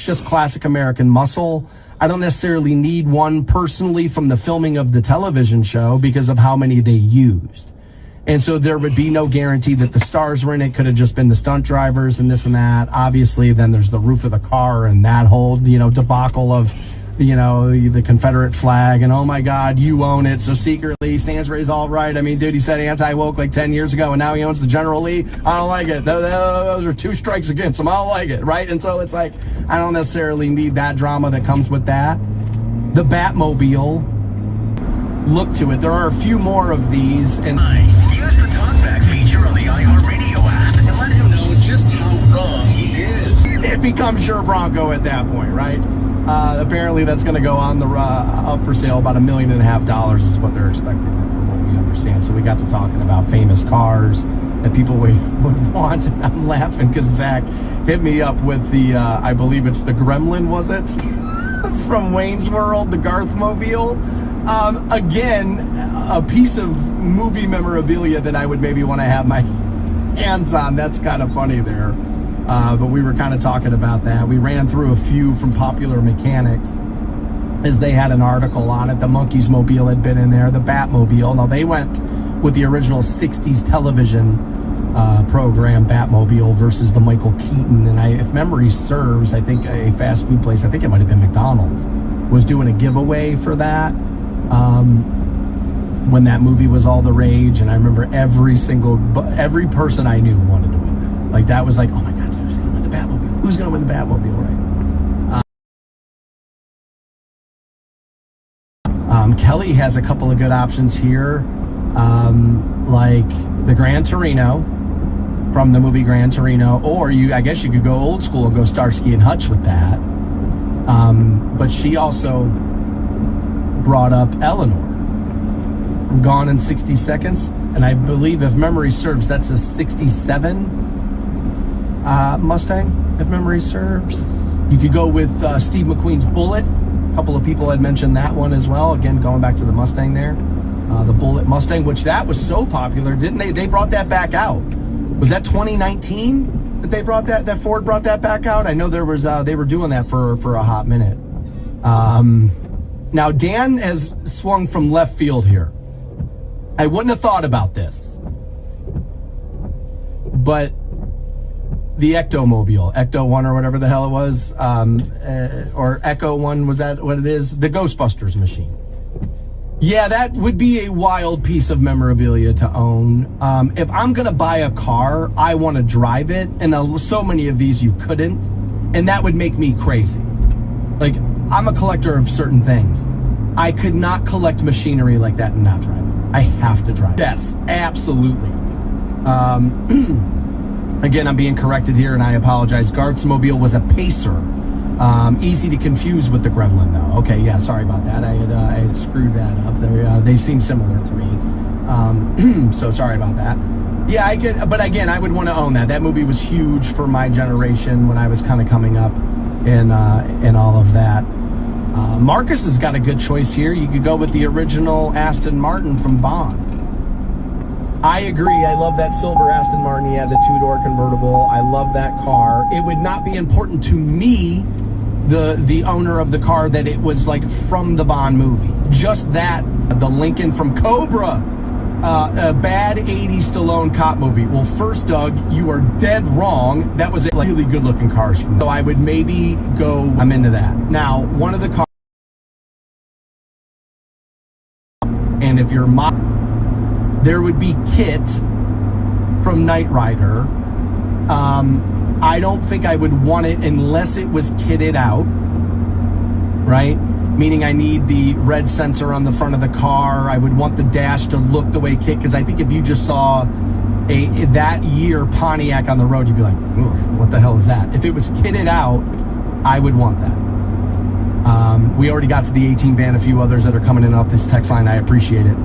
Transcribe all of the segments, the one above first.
It's just classic American muscle. I don't necessarily need one personally from the filming of the television show because of how many they used. And so there would be no guarantee that the stars were in it. Could have just been the stunt drivers and this and that. Obviously, then there's the roof of the car and that whole, debacle of, the Confederate flag and, oh my God, you own it. So secretly, Stansbury's all right. I mean, dude, he said anti-woke like 10 years ago and now he owns the General Lee. I don't like it. Those are 2 strikes against him. I don't like it, right? And so it's like, I don't necessarily need that drama that comes with that. The Batmobile, look to it. There are a few more of these. And use the talkback feature on the iHeartRadio app and let him know just how wrong he is. It becomes your Bronco at that point, right? Apparently that's going to go on the up for sale. About $1.5 million is what they're expecting, from what we understand. So we got to talking about famous cars that people would want. And I'm laughing because Zach hit me up with the, I believe it's the Gremlin, was it? From Wayne's World, the Garthmobile. Again, a piece of movie memorabilia that I would maybe want to have my hands on. That's kind of funny there. But we were kind of talking about that. We ran through a few from Popular Mechanics as they had an article on it. The Monkeys Mobile had been in there, the Batmobile. Now they went with the original 60s television program Batmobile versus the Michael Keaton. And if memory serves, I think a fast food place, I think it might have been McDonald's, was doing a giveaway for that. When that movie was all the rage, and I remember every person I knew wanted to win that. Like that was like, oh my God, dude, who's gonna win the Batmobile? Who's gonna win the Batmobile, right? Kelly has a couple of good options here, like the Gran Torino from the movie Gran Torino, or I guess you could go old school and go Starsky and Hutch with that. But she also brought up Eleanor from Gone in 60 Seconds, and I believe, if memory serves, that's a 67 Mustang, if memory serves. You could go with Steve McQueen's Bullet. A couple of people had mentioned that one as well. Again, going back to the Mustang there, the Bullet Mustang, which that was so popular, didn't they? They brought that back out. Was that 2019 that they brought that Ford brought that back out? I know there was they were doing that for a hot minute. Now, Dan has swung from left field here. I wouldn't have thought about this, but the Ectomobile, Ecto 1 or whatever the hell it was, or Echo 1, was that what it is? The Ghostbusters machine. Yeah, that would be a wild piece of memorabilia to own. If I'm going to buy a car, I want to drive it, and so many of these you couldn't, and that would make me crazy. Like, I'm a collector of certain things. I could not collect machinery like that and not drive it. I have to drive it. Yes, absolutely. Again, I'm being corrected here, and I apologize. Garth's Mobile was a Pacer. Easy to confuse with the Gremlin, though. Okay, yeah, sorry about that. I had screwed that up. They seem similar to me. So sorry about that. Yeah, I could, but again, I would want to own that. That movie was huge for my generation when I was kind of coming up in all of that. Marcus has got a good choice here. You could go with the original Aston Martin from Bond. I agree. I love that silver Aston Martin. He had the 2-door convertible. I love that car. It would not be important to me, the owner of the car, that it was like from the Bond movie. Just that, the Lincoln from Cobra, a bad 80s Stallone cop movie. Well, first, Doug, you are dead wrong. That was a really good-looking cars from. So I would maybe go. I'm into that. Now, one of the cars, and if you're there would be Kit from Knight Rider. I don't think I would want it unless it was kitted out, right? Meaning I need the red sensor on the front of the car. I would want the dash to look the way Kit, because I think if you just saw that year Pontiac on the road, you'd be like, what the hell is that? If it was kitted out, I would want that. We already got to the 18 van, a few others that are coming in off this text line. I appreciate it.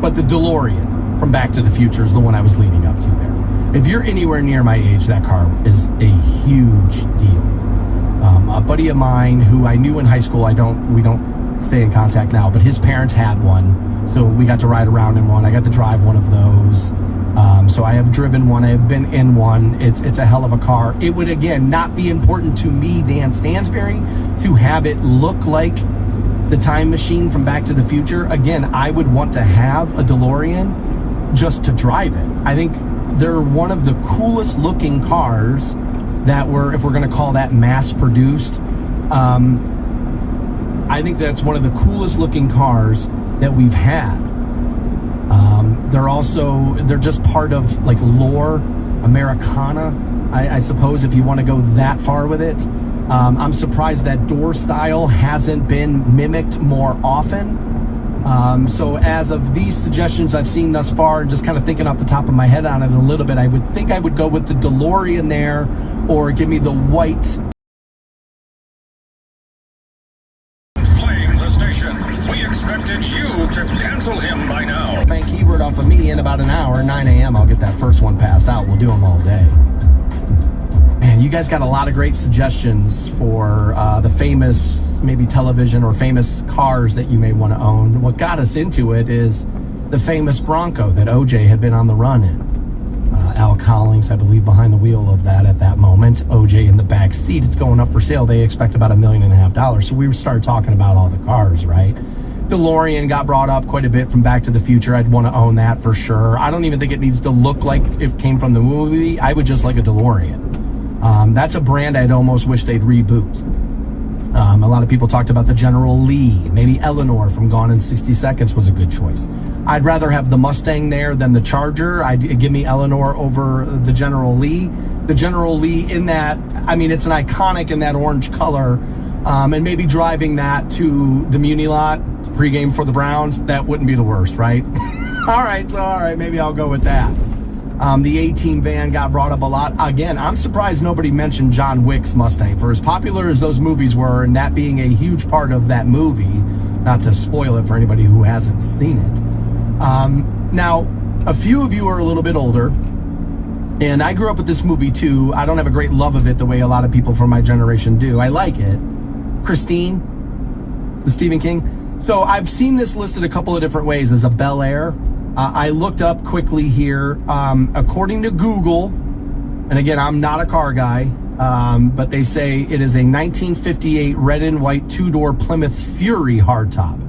But the DeLorean from Back to the Future is the one I was leading up to there. If you're anywhere near my age, that car is a huge deal. A buddy of mine who I knew in high school, we don't stay in contact now, but his parents had one, so we got to ride around in one. I got to drive one of those. So I have driven one. I have been in one. It's a hell of a car. It would, again, not be important to me, Dan Stansberry, to have it look like the time machine from Back to the Future. Again, I would want to have a DeLorean just to drive it. I think they're one of the coolest looking cars that were, if we're going to call that mass produced. I think that's one of the coolest looking cars that we've had. They're just part of like lore Americana, I suppose, if you want to go that far with it. I'm surprised that door style hasn't been mimicked more often. So as of these suggestions I've seen thus far, just kind of thinking off the top of my head on it a little bit, I would think I would go with the DeLorean there, or give me the white. Playing the station. We expected you to cancel him by now. Bank keyword off of me in about an hour, 9 a.m. I'll get that first one passed out. We'll do them all day. Man, you guys got a lot of great suggestions for the famous, maybe television or famous cars that you may want to own. What got us into it is the famous Bronco that OJ had been on the run in. Al Collins, I believe, behind the wheel of that at that moment. OJ in the back seat. It's going up for sale. They expect about $1.5 million. So we started talking about all the cars, right? DeLorean got brought up quite a bit from Back to the Future. I'd want to own that for sure. I don't even think it needs to look like it came from the movie. I would just like a DeLorean. That's a brand I'd almost wish they'd reboot. A lot of people talked about the General Lee. Maybe Eleanor from Gone in 60 Seconds was a good choice. I'd rather have the Mustang there than the Charger. Give me Eleanor over the General Lee. The General Lee in that, I mean, it's an iconic in that orange color. And maybe driving that to the Muni lot pregame for the Browns, that wouldn't be the worst, right? All right, maybe I'll go with that. The A-Team van got brought up a lot. Again, I'm surprised nobody mentioned John Wick's Mustang. For as popular as those movies were, and that being a huge part of that movie, not to spoil it for anybody who hasn't seen it. Now, a few of you are a little bit older, and I grew up with this movie too. I don't have a great love of it the way a lot of people from my generation do. I like it. Christine, the Stephen King. So I've seen this listed a couple of different ways as a Bel Air. I looked up quickly here. According to Google, and again, I'm not a car guy, but they say it is a 1958 red and white two-door Plymouth Fury hardtop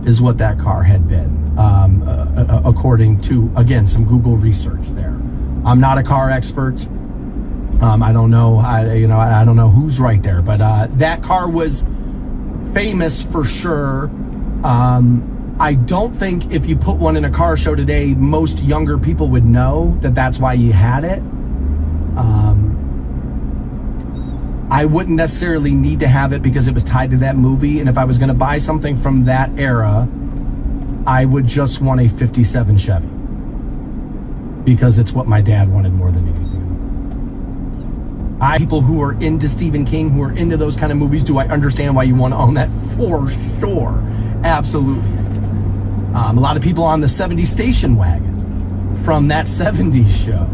is what that car had been, according to, again, some Google research there. I'm not a car expert. I don't know. I don't know who's right there, but that car was famous for sure. I don't think if you put one in a car show today, most younger people would know that that's why you had it. I wouldn't necessarily need to have it because it was tied to that movie. And if I was going to buy something from that era, I would just want a 57 Chevy because it's what my dad wanted more than anything. People who are into Stephen King, who are into those kind of movies, do I understand why you want to own that? For sure. Absolutely. A lot of people on the 70s station wagon from that 70s show.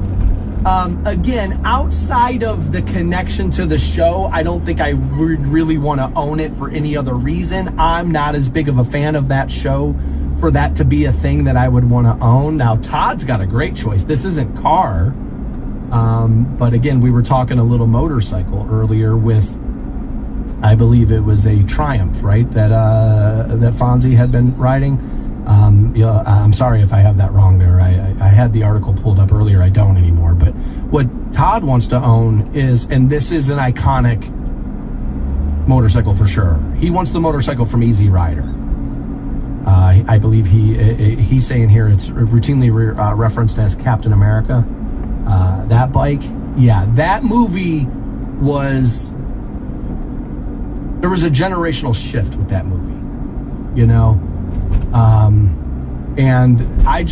Again, outside of the connection to the show, I don't think I would really want to own it for any other reason. I'm not as big of a fan of that show for that to be a thing that I would want to own. Now, Todd's got a great choice. This isn't car. But again, we were talking a little motorcycle earlier with, I believe it was a Triumph, right? That Fonzie had been riding. I'm sorry if I have that wrong there. I had the article pulled up earlier. I don't anymore. But what Todd wants to own is, and this is an iconic motorcycle for sure. He wants the motorcycle from Easy Rider. I believe he's saying here it's routinely referenced as Captain America. That bike, yeah, that movie was, there was a generational shift with that movie, you know? And I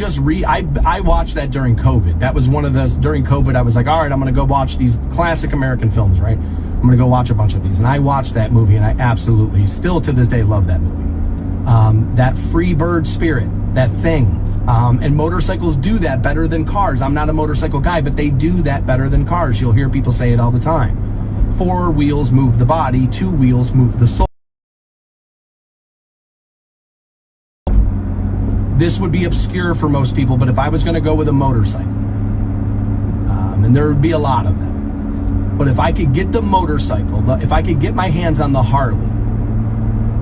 watched that during COVID. That was one of those, during COVID, I was like, all right, I'm going to go watch these classic American films, right? I'm going to go watch a bunch of these. And I watched that movie, and I absolutely, still to this day, love that movie. That free bird spirit, that thing. And motorcycles do that better than cars. I'm not a motorcycle guy, but they do that better than cars. You'll hear people say it all the time. 4 wheels move the body, 2 wheels move the soul. This would be obscure for most people, but if I was going to go with a motorcycle, and there would be a lot of them. But if I could get the motorcycle, if I could get my hands on the Harley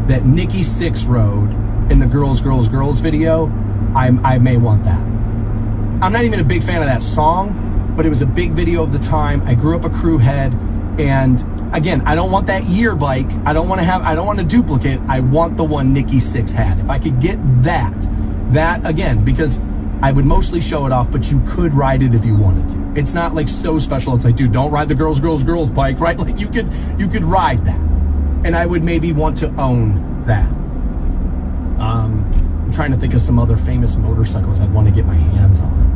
that Nikki Sixx rode in the Girls, Girls, Girls video, I may want that. I'm not even a big fan of that song, but it was a big video of the time. I grew up a crew head, and again, I don't want that year bike. I don't want to duplicate. I want the one Nikki Sixx had. If I could get that again, because I would mostly show it off, but you could ride it if you wanted to. It's not like so special. It's like, dude, don't ride the Girls, Girls, Girls bike, right? Like you could ride that. And I would maybe want to own that. I'm trying to think of some other famous motorcycles I'd want to get my hands on.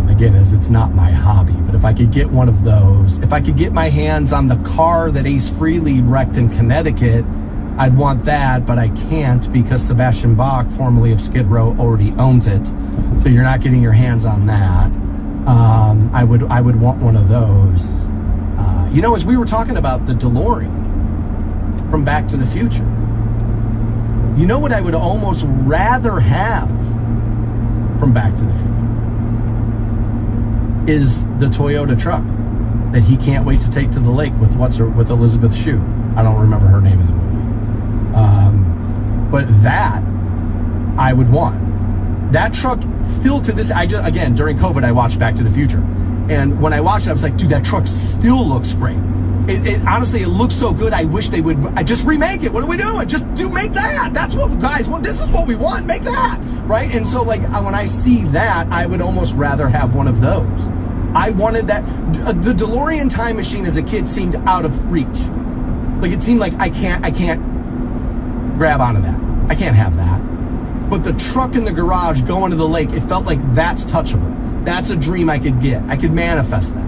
Again, as it's not my hobby, but if I could get one of those, if I could get my hands on the car that Ace Frehley wrecked in Connecticut, I'd want that, but I can't because Sebastian Bach, formerly of Skid Row, already owns it. So you're not getting your hands on that. I would want one of those. As we were talking about the DeLorean from Back to the Future, you know what I would almost rather have from Back to the Future is the Toyota truck that he can't wait to take to the lake with Elizabeth Shue. I don't remember her name in the movie. But that I would want. That truck still to this, again, during COVID, I watched Back to the Future. And when I watched it, I was like, dude, that truck still looks great. It honestly, it looks so good. I wish they would just remake it. What are we doing? Make that. That's what guys want. This is what we want. Make that. Right? And so like when I see that, I would almost rather have one of those. I wanted that. The DeLorean time machine as a kid seemed out of reach. Like it seemed like I can't grab onto that. I can't have that. But the truck in the garage going to the lake, it felt like that's touchable. That's a dream I could get. I could manifest that.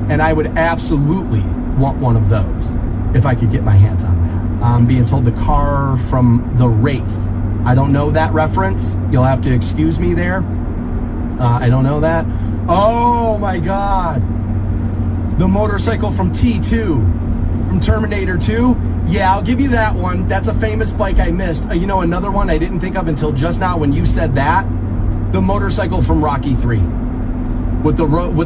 And I would absolutely want one of those if I could get my hands on that. I'm being told the car from The Wraith. I don't know that reference. You'll have to excuse me there. I don't know that. Oh my God. The motorcycle from T2, from Terminator 2. Yeah, I'll give you that one. That's a famous bike I missed. Another one I didn't think of until just now when you said that. The motorcycle from Rocky 3. With the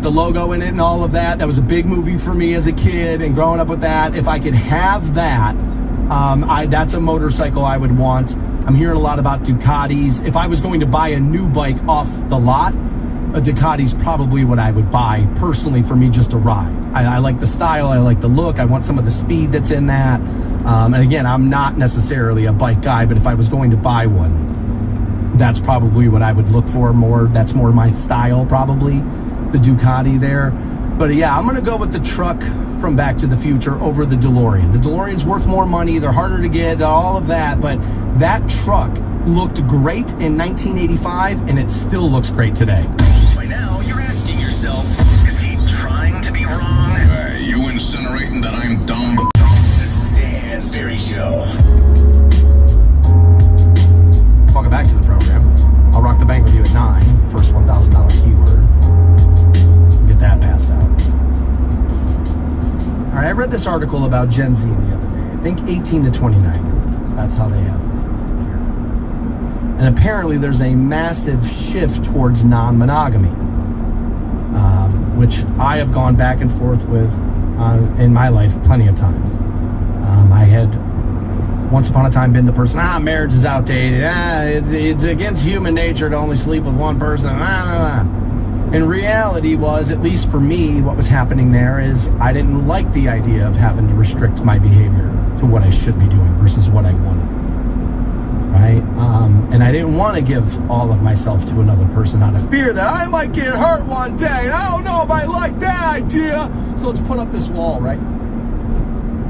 logo in it and all of that. That was a big movie for me as a kid and growing up with that. If I could have that, that's a motorcycle I would want. I'm hearing a lot about Ducatis. If I was going to buy a new bike off the lot, a Ducati's probably what I would buy personally for me just to ride. I like the style, I like the look, I want some of the speed that's in that. And again, I'm not necessarily a bike guy, but if I was going to buy one, that's probably what I would look for more. That's more my style probably, the Ducati there. But yeah, I'm going to go with the truck from Back to the Future over the DeLorean. The DeLorean's worth more money, they're harder to get, all of that, but that truck looked great in 1985 and it still looks great today. By now, you're asking yourself, is he trying to be wrong? You incinerating that I'm dumb? The Stan Sperry Show. Welcome back to the program. I'll rock the bank with you at 9. First $1,000 keyword. Get that passed out. All right, I read this article about Gen Z the other day. I think 18 to 29. So that's how they have this listed here. And apparently there's a massive shift towards non-monogamy, which I have gone back and forth with in my life plenty of times. I had once upon a time been the person, marriage is outdated. It's against human nature to only sleep with one person. And reality was, at least for me, what was happening there is I didn't like the idea of having to restrict my behavior to what I should be doing versus what I wanted to do, right? And I didn't want to give all of myself to another person out of fear that I might get hurt one day. And I don't know if I like that idea. So let's put up this wall, right?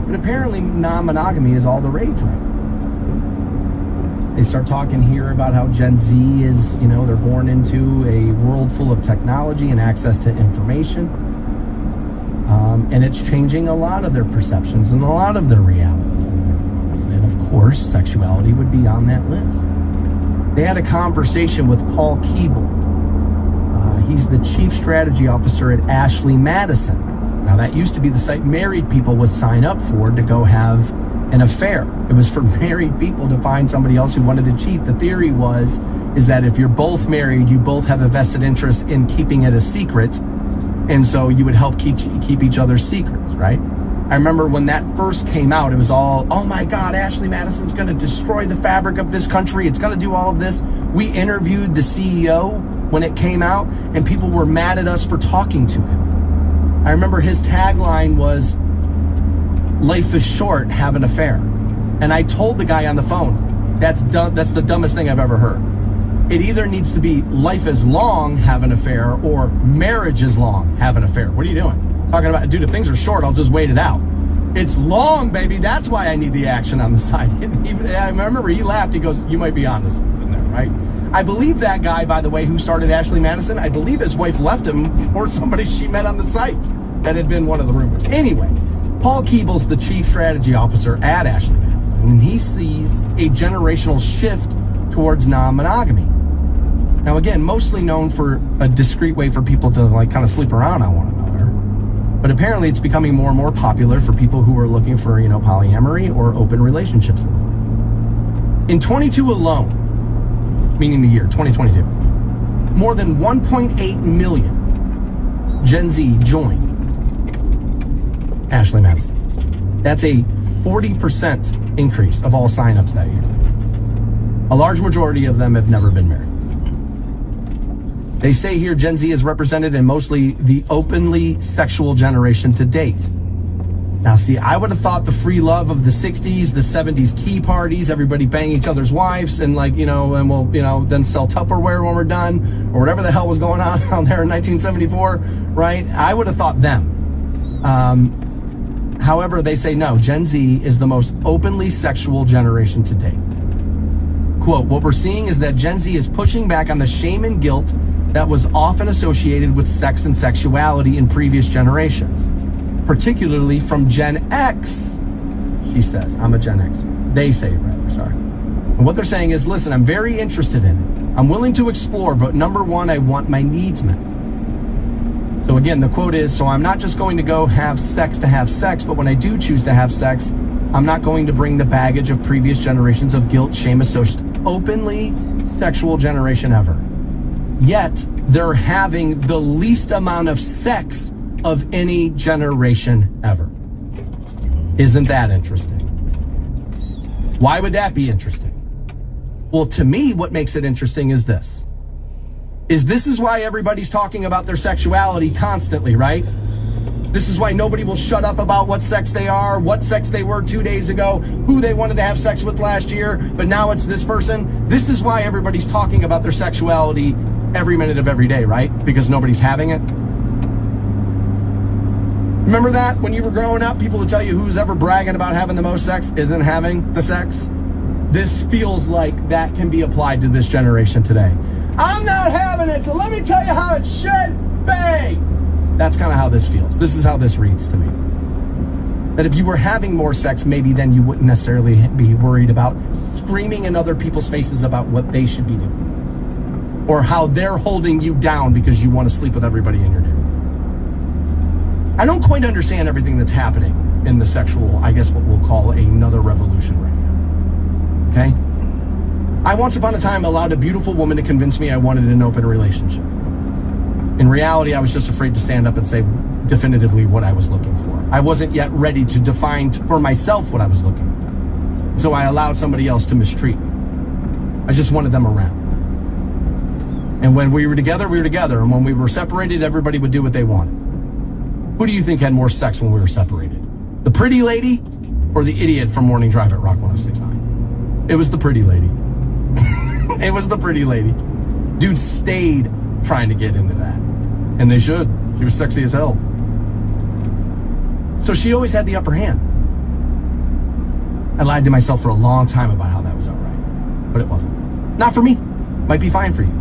But apparently non-monogamy is all the rage right now. They start talking here about how Gen Z is, they're born into a world full of technology and access to information. And it's changing a lot of their perceptions and a lot of their realities. And of course, sexuality would be on that list. They had a conversation with Paul Keeble. He's the chief strategy officer at Ashley Madison. Now, that used to be the site married people would sign up for to go have an affair. It was for married people to find somebody else who wanted to cheat. The theory is that if you're both married, you both have a vested interest in keeping it a secret, And so you would help keep each other's secrets, right? I remember when that first came out, it was all, oh my God, Ashley Madison's going to destroy the fabric of this country. It's going to do all of this. We interviewed the CEO when it came out, and people were mad at us for talking to him. I remember his tagline was, life is short, have an affair. And I told the guy on the phone, that's the dumbest thing I've ever heard. It either needs to be life is long, have an affair, or marriage is long, have an affair. What are you doing? Talking about, dude, if things are short, I'll just wait it out. It's long, baby. That's why I need the action on the side. I remember he laughed. He goes, you might be onto something there, right? I believe that guy, by the way, who started Ashley Madison, I believe his wife left him for somebody she met on the site. That had been one of the rumors. Anyway, Paul Keeble's the chief strategy officer at Ashley Madison, and he sees a generational shift towards non-monogamy. Now, again, mostly known for a discreet way for people to like kind of sleep around on one another. But apparently it's becoming more and more popular for people who are looking for, polyamory or open relationships in the life. In 22 alone, meaning the year 2022, more than 1.8 million Gen Z joined Ashley Madison. That's a 40% increase of all signups that year. A large majority of them have never been married. They say here Gen Z is represented in mostly the openly sexual generation to date. Now, see, I would have thought the free love of the 60s, the 70s key parties, everybody bang each other's wives and and we'll, then sell Tupperware when we're done, or whatever the hell was going on out there in 1974, right? I would have thought them. However, they say no, Gen Z is the most openly sexual generation to date. Quote, what we're seeing is that Gen Z is pushing back on the shame and guilt that was often associated with sex and sexuality in previous generations, particularly from Gen X, she says. I'm a Gen X. They say, rather, sorry. And what they're saying is, listen, I'm very interested in it. I'm willing to explore, but number one, I want my needs met. So again, the quote is, so I'm not just going to go have sex to have sex, but when I do choose to have sex, I'm not going to bring the baggage of previous generations of guilt, shame, associated. Openly sexual generation ever. Yet, they're having the least amount of sex of any generation ever. Isn't that interesting? Why would that be interesting? Well, to me, what makes it interesting is this. This is why everybody's talking about their sexuality constantly, right? This is why nobody will shut up about what sex they are, what sex they were 2 days ago, who they wanted to have sex with last year, but now it's this person. This is why everybody's talking about their sexuality every minute of every day, right? Because nobody's having it. Remember that when you were growing up, people would tell you who's ever bragging about having the most sex isn't having the sex. This feels like that can be applied to this generation today. I'm not having it, so let me tell you how it should be. That's kind of how this feels. This is how this reads to me. That if you were having more sex, maybe then you wouldn't necessarily be worried about screaming in other people's faces about what they should be doing. Or how they're holding you down because you want to sleep with everybody in your neighborhood. I don't quite understand everything that's happening in the sexual, I guess what we'll call another revolution right now. Okay? I once upon a time allowed a beautiful woman to convince me I wanted an open relationship. In reality, I was just afraid to stand up and say definitively what I was looking for. I wasn't yet ready to define for myself what I was looking for. So I allowed somebody else to mistreat me. I just wanted them around. And when we were together, we were together. And when we were separated, everybody would do what they wanted. Who do you think had more sex when we were separated? The pretty lady or the idiot from Morning Drive at Rock 106.9? It was the pretty lady. It was the pretty lady. Dude stayed trying to get into that. And they should. She was sexy as hell. So she always had the upper hand. I lied to myself for a long time about how that was all right. But it wasn't. Not for me. Might be fine for you.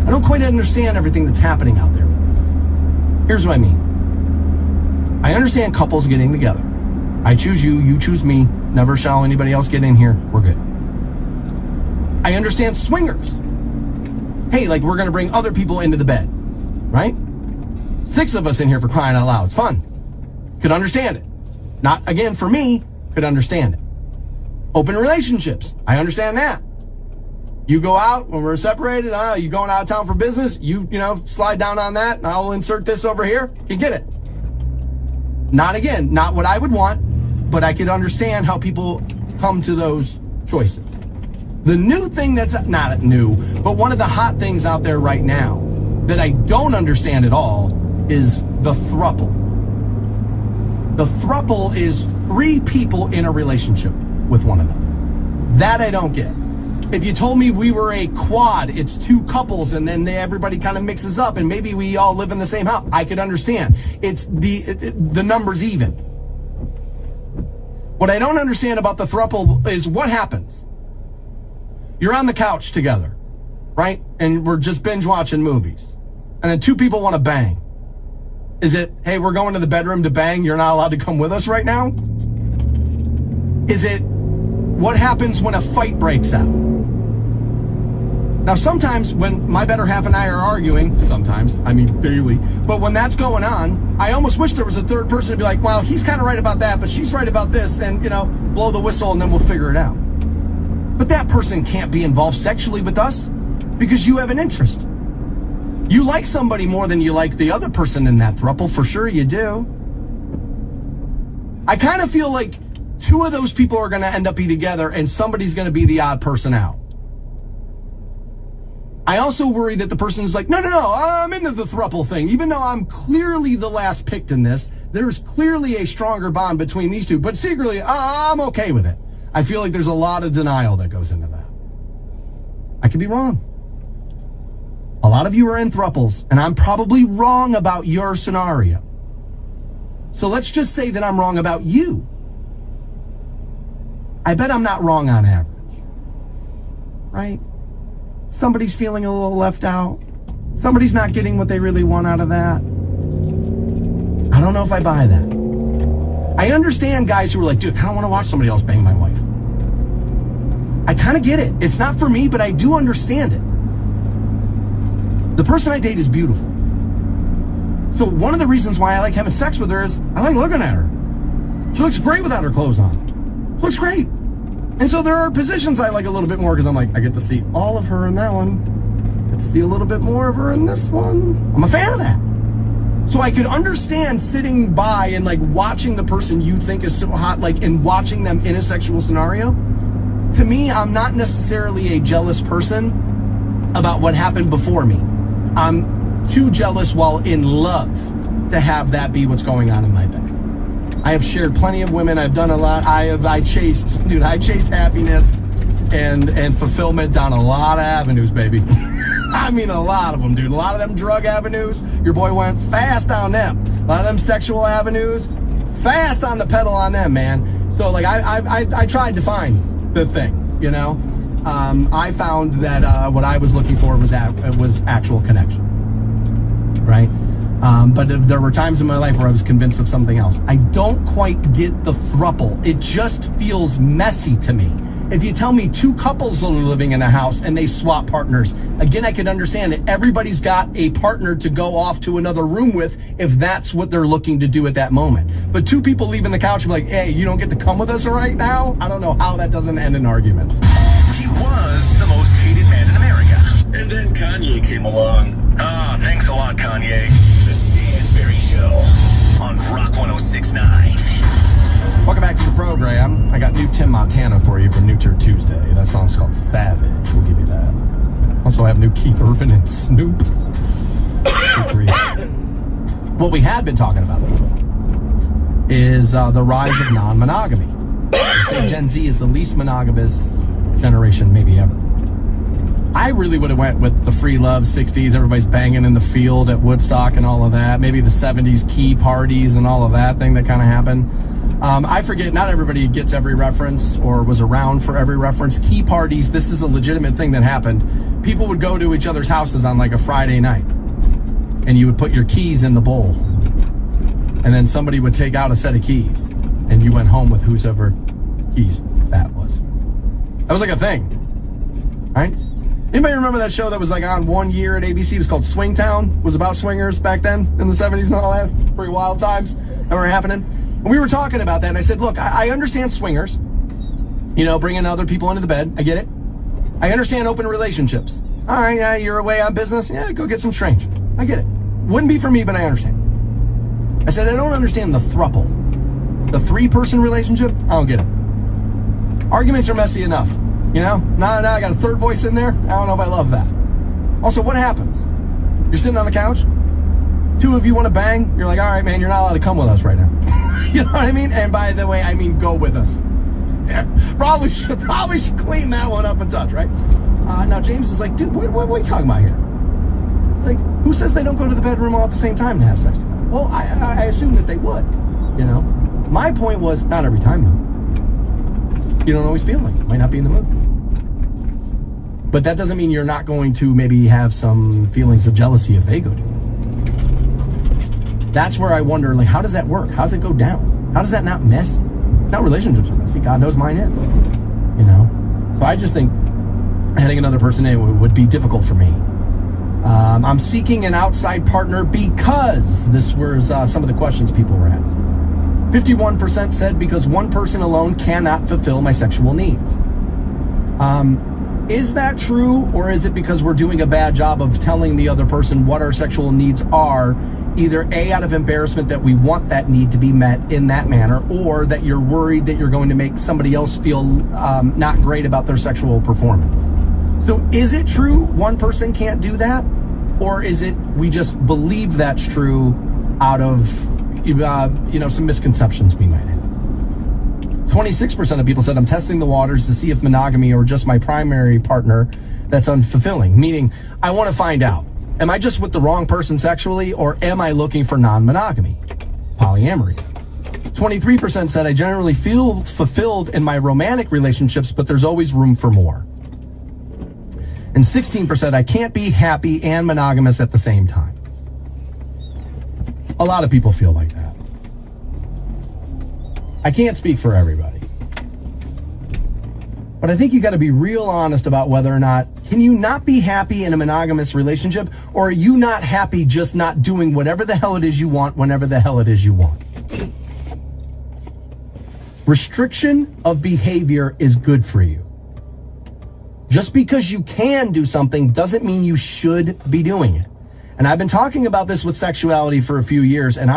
I don't quite understand everything that's happening out there with this. Here's what I mean. I understand couples getting together. I choose you, you choose me. Never shall anybody else get in here. We're good. I understand swingers. Hey, like we're going to bring other people into the bed, right? 6 of us in here for crying out loud. It's fun. Could understand it. Not, again, for me, could understand it. Open relationships. I understand that. You go out when we're separated. You going out of town for business. You slide down on that, and I'll insert this over here. You get it. Not again, not what I would want, but I could understand how people come to those choices. The new thing that's not new, but one of the hot things out there right now that I don't understand at all is the throuple. The throuple is 3 people in a relationship with one another. That I don't get. If you told me we were a quad, it's 2 couples and then everybody kind of mixes up and maybe we all live in the same house, I could understand. It's the numbers even. What I don't understand about the throuple is what happens. You're on the couch together, right? And we're just binge watching movies. And then 2 people want to bang. Is it, hey, we're going to the bedroom to bang, you're not allowed to come with us right now? Is it, what happens when a fight breaks out? Now, sometimes when my better half and I are arguing, sometimes, I mean daily, but when that's going on, I almost wish there was a third person to be like, well, he's kind of right about that, but she's right about this, and, blow the whistle and then we'll figure it out. But that person can't be involved sexually with us because you have an interest. You like somebody more than you like the other person in that throuple, for sure you do. I kind of feel like 2 of those people are going to end up together and somebody's going to be the odd person out. I also worry that the person is like, no, I'm into the throuple thing. Even though I'm clearly the last picked in this, there's clearly a stronger bond between these 2, but secretly, I'm okay with it. I feel like there's a lot of denial that goes into that. I could be wrong. A lot of you are in thruples, and I'm probably wrong about your scenario. So let's just say that I'm wrong about you. I bet I'm not wrong on average. Right? Somebody's feeling a little left out. Somebody's not getting what they really want out of that. I don't know if I buy that. I understand guys who are like, dude, I kind of want to watch somebody else bang my wife. I kind of get it. It's not for me, but I do understand it. The person I date is beautiful. So one of the reasons why I like having sex with her is I like looking at her. She looks great without her clothes on. She looks great. And so there are positions I like a little bit more because I'm like, I get to see all of her in that one. I get to see a little bit more of her in this one. I'm a fan of that. So I could understand sitting by and like watching the person you think is so hot, like, and watching them in a sexual scenario. To me, I'm not necessarily a jealous person about what happened before me. I'm too jealous while in love to have that be what's going on in my bed. I have shared plenty of women. I've done a lot. I chased happiness and fulfillment down a lot of avenues, baby. I mean, a lot of them, dude. A lot of them drug avenues, your boy went fast on them. A lot of them sexual avenues, fast on the pedal on them, man. So, like, I tried to find the thing, I found that what I was looking for was actual connection, right? But there were times in my life where I was convinced of something else. I don't quite get the throuple. It just feels messy to me. If you tell me 2 couples are living in a house and they swap partners, again, I can understand that everybody's got a partner to go off to another room with if that's what they're looking to do at that moment. But 2 people leaving the couch and be like, hey, you don't get to come with us right now? I don't know how that doesn't end in arguments. He was the most hated man in America. And then Kanye came along. Thanks a lot, Kanye. The Stansberry Show On Rock 106.9. Welcome back to the program. I got new Tim Montana for you from New Tour Tuesday. That song's called Savage. We'll give you that. Also, I have new Keith Urban and Snoop. What we had been talking about is the rise of non-monogamy. I say Gen Z is the least monogamous generation maybe ever. I really would have went with the free love 60s, everybody's banging in the field at Woodstock and all of that. Maybe the 70s key parties and all of that thing that kind of happened. I forget, not everybody gets every reference or was around for every reference. Key parties, this is a legitimate thing that happened. People would go to each other's houses on like a Friday night and you would put your keys in the bowl and then somebody would take out a set of keys and you went home with whoever keys that was. That was like a thing, right? Anybody remember that show that was like on one year at ABC? It was called Swingtown. It was about swingers back then in the 70s and all that. Pretty wild times that were happening. And we were talking about that and I said, look, I understand swingers, bringing other people into the bed. I get it. I understand open relationships. All right, yeah, you're away on business. Yeah, go get some strange. I get it. Wouldn't be for me, but I understand. I said, I don't understand the throuple. The 3-person relationship, I don't get it. Arguments are messy enough. You know? Now I got a third voice in there. I don't know if I love that. Also, what happens? You're sitting on the couch. 2 of you want to bang. You're like, all right, man, you're not allowed to come with us right now. You know what I mean? And by the way, I mean go with us. Yeah, probably should clean that one up a touch, right? Now James is like, dude, what are you talking about here? It's like, who says they don't go to the bedroom all at the same time to have sex together? Well, I assume that they would. You know, my point was not every time though. You don't always feel like it. Might not be in the mood. But that doesn't mean you're not going to maybe have some feelings of jealousy if they go to. That's where I wonder, like, how does that work? How does it go down? How does that not messy? Now relationships are messy. God knows mine is. You know? So I just think having another person in would be difficult for me. I'm seeking an outside partner because this was some of the questions people were asked. 51% said because one person alone cannot fulfill my sexual needs. Is that true, or is it because we're doing a bad job of telling the other person what our sexual needs are, either A, out of embarrassment that we want that need to be met in that manner, or that you're worried that you're going to make somebody else feel not great about their sexual performance? So is it true one person can't do that, or is it we just believe that's true out of some misconceptions we might have? 26% of people said I'm testing the waters to see if monogamy or just my primary partner that's unfulfilling, meaning I want to find out, am I just with the wrong person sexually, or am I looking for non-monogamy, polyamory? 23% said I generally feel fulfilled in my romantic relationships, but there's always room for more. And 16% I can't be happy and monogamous at the same time. A lot of people feel like that. I can't speak for everybody. But I think you got to be real honest about whether or not, can you not be happy in a monogamous relationship, or are you not happy just not doing whatever the hell it is you want whenever the hell it is you want? Restriction of behavior is good for you. Just because you can do something doesn't mean you should be doing it. And I've been talking about this with sexuality for a few years, and I'm